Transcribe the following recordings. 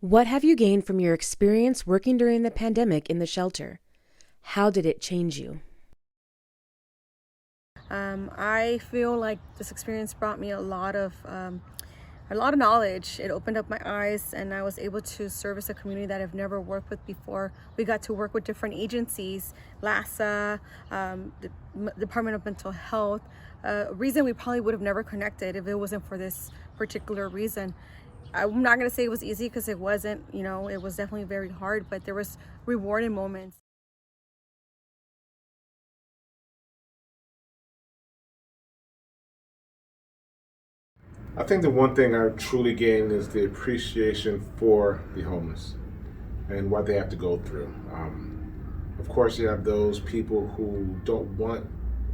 What have you gained from your experience working during the pandemic in the shelter? How did it change you? I feel like this experience brought me a lot of knowledge. It opened up my eyes, and I was able to service a community that I've never worked with before. We got to work with different agencies, LASA, the Department of Mental Health. A reason we probably would have never connected if it wasn't for this particular reason. I'm not gonna say it was easy because it wasn't. It was definitely very hard, but there was rewarding moments. I think the one thing I truly gained is the appreciation for the homeless and what they have to go through. Of course, you have those people who don't want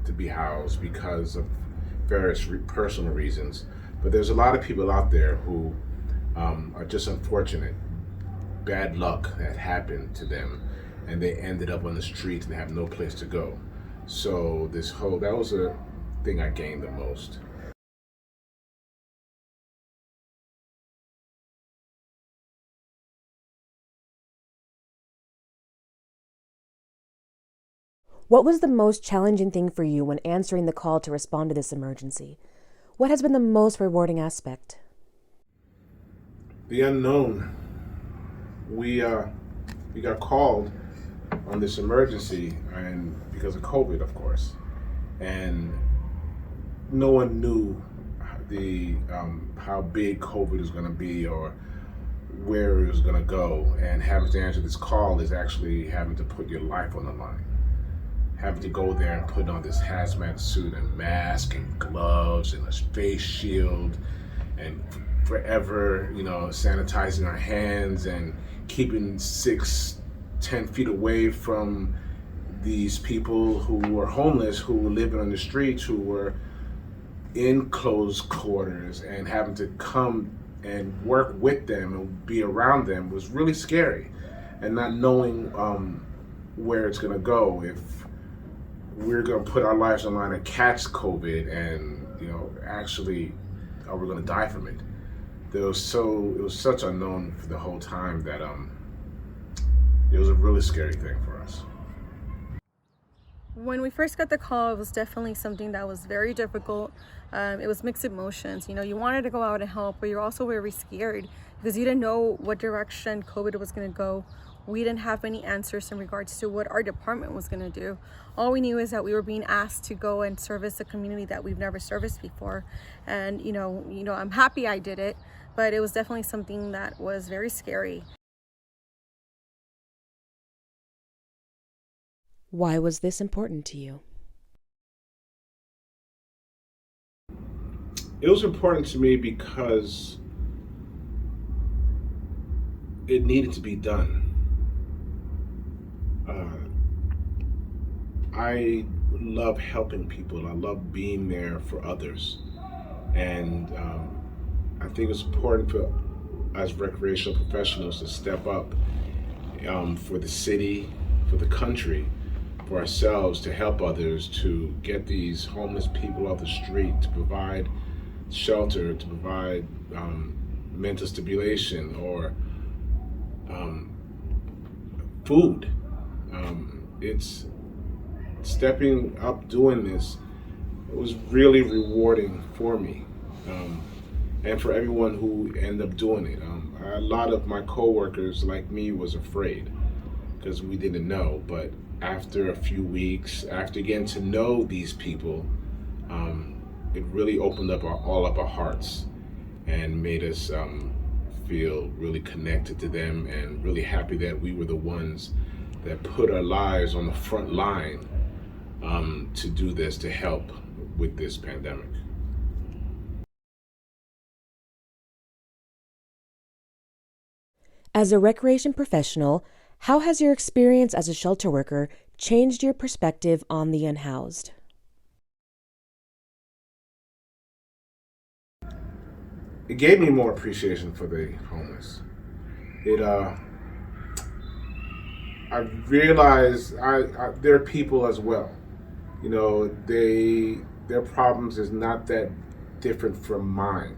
to be housed because of various personal reasons, but there's a lot of people out there who are just unfortunate, bad luck that happened to them, and they ended up on the streets and have no place to go. So that was a thing I gained the most. What was the most challenging thing for you when answering the call to respond to this emergency? What has been the most rewarding aspect? The unknown. We got called on this emergency, and because of COVID, of course, and no one knew the how big COVID is going to be or where it was going to go. And having to answer this call is actually having to put your life on the line. Having to go there and put on this hazmat suit and mask and gloves and a face shield and forever, sanitizing our hands and keeping 10 feet away from these people who were homeless, who were living on the streets, who were in closed quarters, and having to come and work with them and be around them was really scary. And not knowing where it's going to go, if we're going to put our lives on the line and catch COVID, and actually, are we going to die from it? It was such unknown for the whole time that it was a really scary thing for us. When we first got the call, it was definitely something that was very difficult. It was mixed emotions. You wanted to go out and help, but you're also very scared because you didn't know what direction COVID was going to go. We didn't have any answers in regards to what our department was going to do. All we knew is that we were being asked to go and service a community that we've never serviced before. And I'm happy I did it, but it was definitely something that was very scary. Why was this important to you? It was important to me because it needed to be done. I love helping people. I love being there for others, and I think it's important for as recreational professionals to step up for the city, for the country, for ourselves, to help others, to get these homeless people off the street, to provide shelter, to provide mental stimulation or food. It's stepping up doing this. It was really rewarding for me, and for everyone who ended up doing it. A lot of my coworkers, like me, was afraid because we didn't know. But after a few weeks, after getting to know these people, it really opened up all of our hearts and made us feel really connected to them and really happy that we were the ones that put our lives on the front line to do this, to help with this pandemic. As a recreation professional, how has your experience as a shelter worker changed your perspective on the unhoused? It gave me more appreciation for the homeless. It I realized they're people as well. Their problems is not that different from mine,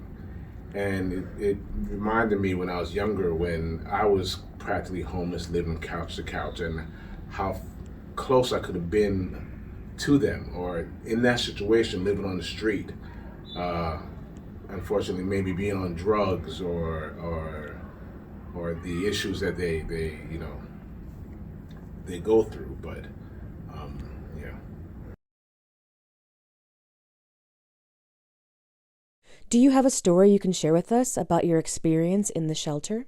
And it reminded me when I was younger, when I was practically homeless, living couch to couch, and how close I could have been to them, or in that situation, living on the street. Uh, Unfortunately, maybe being on drugs, or the issues that they go through. But yeah. Do you have a story you can share with us about your experience in the shelter?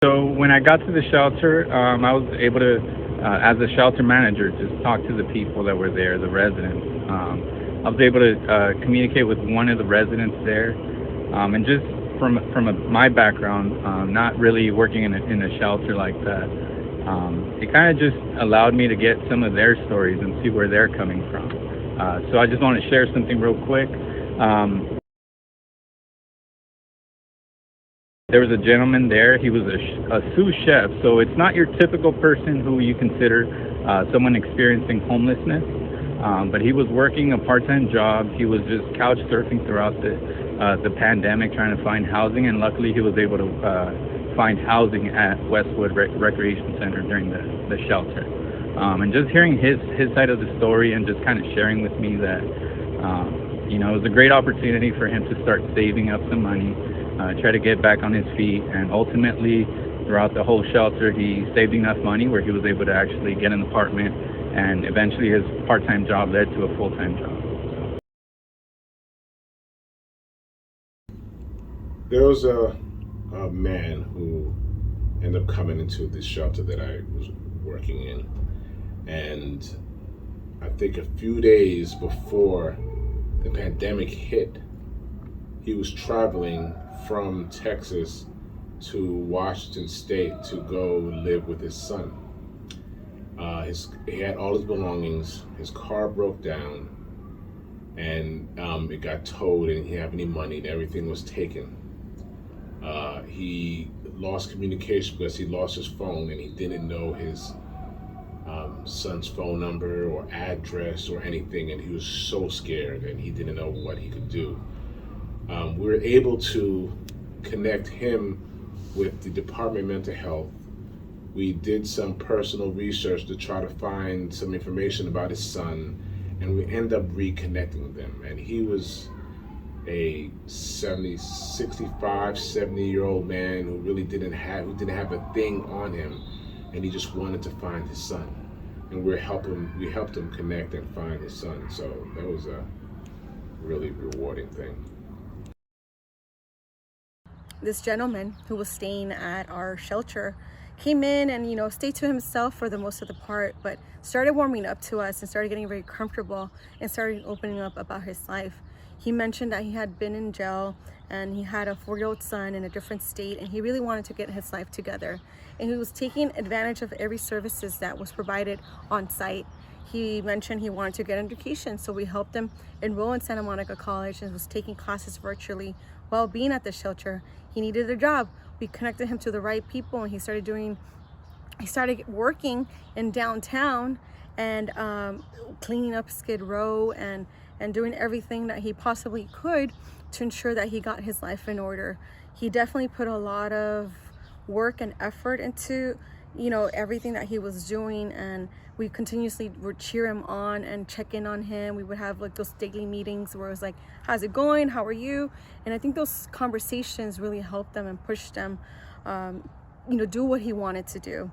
So when I got to the shelter, I was able to, as a shelter manager, just talk to the people that were there, the residents. I was able to communicate with one of the residents there, and just from my background, not really working in a shelter like that, it kind of just allowed me to get some of their stories and see where they're coming from. So I just want to share something real quick. There was a gentleman there. He was a sous chef, so it's not your typical person who you consider someone experiencing homelessness. But he was working a part-time job. He was just couch surfing throughout the pandemic, trying to find housing, and luckily he was able to find housing at Westwood Recreation Center during the shelter. And just hearing his side of the story, and just kind of sharing with me that it was a great opportunity for him to start saving up some money, try to get back on his feet, and ultimately throughout the whole shelter he saved enough money where he was able to actually get an apartment, and eventually his part-time job led to a full-time job. There was a man who ended up coming into this shelter that I was working in, and I think a few days before the pandemic hit, he was traveling from Texas to Washington State to go live with his son. He had all his belongings. His car broke down, and it got towed, and he didn't have any money, and everything was taken. He lost communication because he lost his phone, and he didn't know his son's phone number or address or anything, and he was so scared, and he didn't know what he could do. We were able to connect him with the Department of Mental Health. We did some personal research to try to find some information about his son, and we ended up reconnecting them. And he was a 70-year-old man who really didn't have a thing on him, and he just wanted to find his son. And we helped him connect and find his son. So that was a really rewarding thing. This gentleman who was staying at our shelter came in and stayed to himself for the most of the part, but started warming up to us and started getting very comfortable and started opening up about his life. He mentioned that he had been in jail and he had a 4-year-old son in a different state, and he really wanted to get his life together, and he was taking advantage of every services that was provided on site. He mentioned he wanted to get an education, so we helped him enroll in Santa Monica College and was taking classes virtually while being at the shelter. He needed a job. We connected him to the right people, and he started working in downtown and cleaning up Skid Row and doing everything that he possibly could to ensure that he got his life in order. He definitely put a lot of work and effort into everything that he was doing, and we continuously would cheer him on and check in on him. We would have like those daily meetings where it was like, how's it going, how are you? And I think those conversations really helped them and pushed them do what he wanted to do.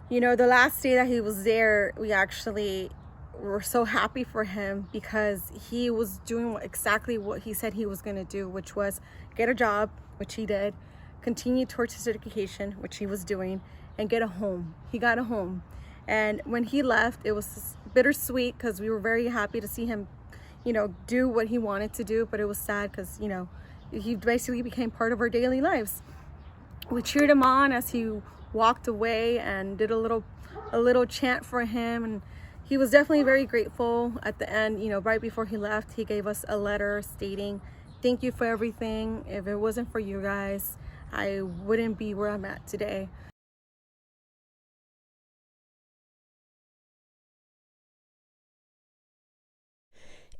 The last day that he was there, we actually were so happy for him because he was doing exactly what he said he was going to do, which was get a job, which he did, continue towards his education, which he was doing, and get a home. He got a home. And when he left, it was bittersweet because we were very happy to see him, do what he wanted to do, but it was sad because, he basically became part of our daily lives. We cheered him on as he walked away and did a little chant for him, and he was definitely very grateful. At the end, right before he left, he gave us a letter stating, thank you for everything. If it wasn't for you guys, I wouldn't be where I'm at today.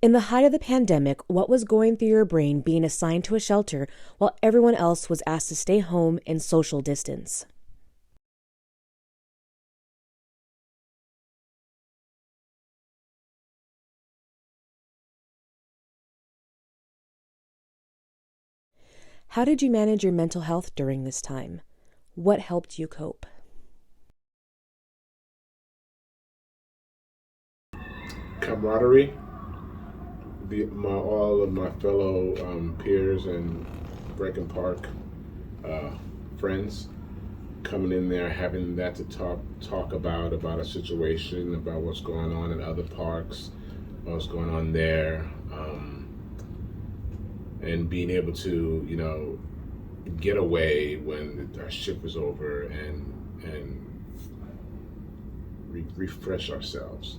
In the height of the pandemic, what was going through your brain being assigned to a shelter while everyone else was asked to stay home and social distance? How did you manage your mental health during this time? What helped you cope? Camaraderie. All of my fellow peers and Brecken Park friends coming in there, having that to talk about a situation, about what's going on in other parks, what's going on there, and being able to, get away when our shift was over and refresh ourselves.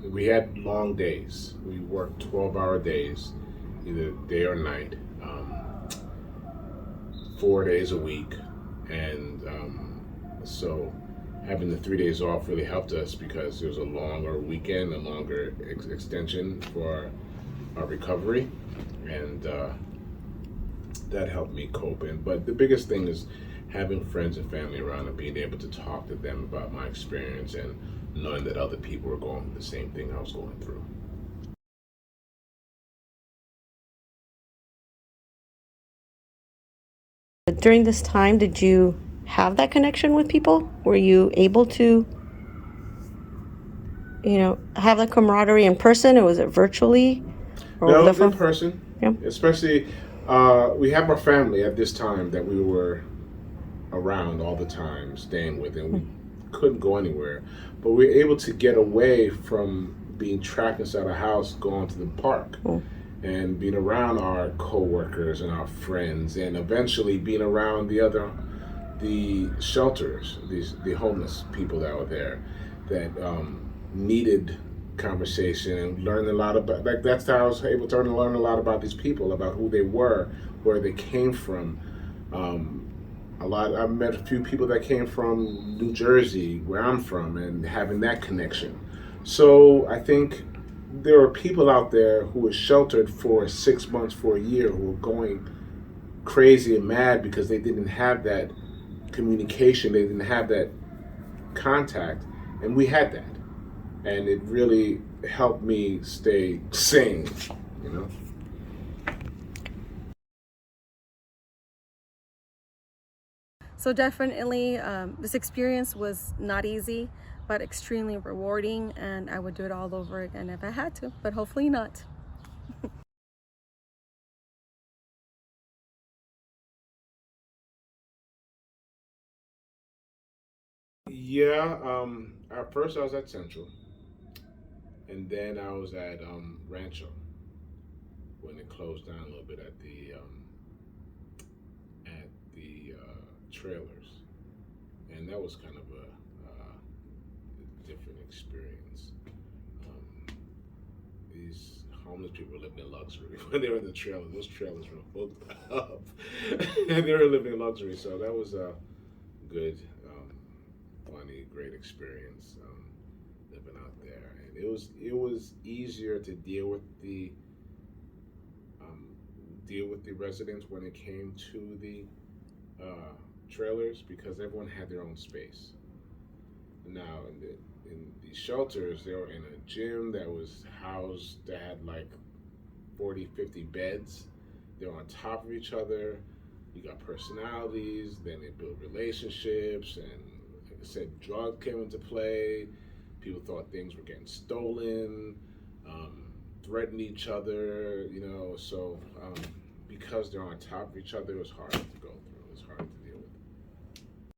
We had long days. We worked 12-hour days, either day or night, 4 days a week. And so having the 3 days off really helped us because there was a longer weekend, a longer extension for our recovery. And that helped me cope. But the biggest thing is having friends and family around and being able to talk to them about my experience and knowing that other people were going through the same thing I was going through. During this time, did you have that connection with people? Were you able to, have that camaraderie in person, or was it virtually? Or No, was it in person. Yeah. Especially, we have our family at this time that we were around all the time, staying with, and we couldn't go anywhere. But we were able to get away from being trapped inside a house, going to the park, and being around our co-workers and our friends, and eventually being around the shelters, the homeless people that were there, that needed conversation, and learn a lot about. Like, that's how I was able to learn a lot about these people, about who they were, where they came from. I met a few people that came from New Jersey, where I'm from, and having that connection. So I think there are people out there who were sheltered for 6 months, for a year, who were going crazy and mad because they didn't have that communication, they didn't have that contact, and we had that. And it really helped me stay sane, So definitely, this experience was not easy, but extremely rewarding, and I would do it all over again if I had to, but hopefully not. Yeah, at first I was at Central, and then I was at Rancho when it closed down a little bit at the trailers, and that was kind of a different experience. These homeless people lived in luxury when they were in the trailers. Those trailers were hooked up, and they were living in luxury. So that was a good, funny, great experience living out there. And it was easier to deal with the residents when it came to the trailers, because everyone had their own space. Now in the shelters, they were in a gym that was housed, that had like 40, 50 beds. They were on top of each other. You got personalities, then they built relationships, and like I said, drugs came into play. People thought things were getting stolen, threatened each other, so because they're on top of each other, it was hard to go through.